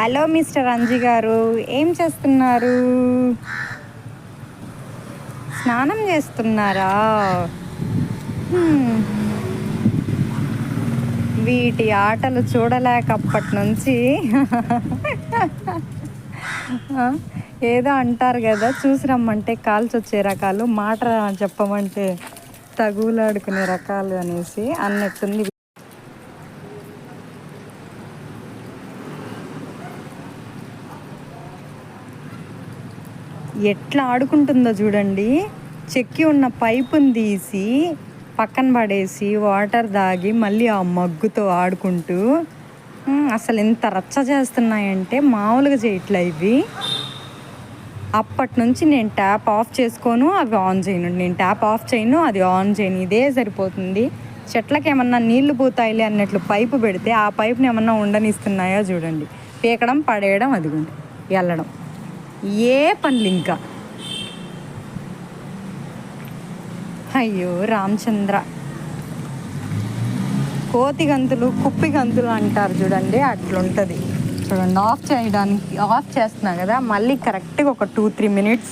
Hello mister Anji గారు, ఏం చేస్తున్నారు? స్నానం చేస్తున్నారా? వీటి ఆటలు చూడలేకప్పటి నుంచి ఏదో అంటారు కదా, చూసి రమ్మంటే కాల్చి వచ్చే రకాలు, మాట చెప్పమంటే తగులాడుకునే రకాలు అనేసి అన్నట్టుంది. ఎట్లా ఆడుకుంటుందో చూడండి. చెక్కి ఉన్న పైపుని తీసి పక్కన పడేసి వాటర్ దాగి మళ్ళీ ఆ మగ్గుతో ఆడుకుంటూ అసలు ఎంత రచ్చ చేస్తున్నాయంటే మామూలుగా చేయట్లే ఇవి. అప్పటి నుంచి నేను ట్యాప్ ఆఫ్ చేసుకోను, అవి ఆన్ చేయను, నేను ట్యాప్ ఆఫ్ చేయను, అది ఆన్ చేయను, ఇదే సరిపోతుంది. చెట్లకి ఏమన్నా నీళ్లు పోతాయిలే అన్నట్లు పైపు పెడితే ఆ పైపుని ఏమన్నా ఉండనిస్తున్నాయో చూడండి. పీకడం, పడేయడం, అదిగోండి వెళ్ళడం, ఏ పనులు ఇంకా. అయ్యో రామచంద్ర, కోతి గంతులు కుప్పి గంతులు అంటారు చూడండి, అట్లుంటుంది చూడండి. ఆఫ్ చేస్తున్నా కదా, మళ్ళీ కరెక్ట్గా ఒక 2-3 minutes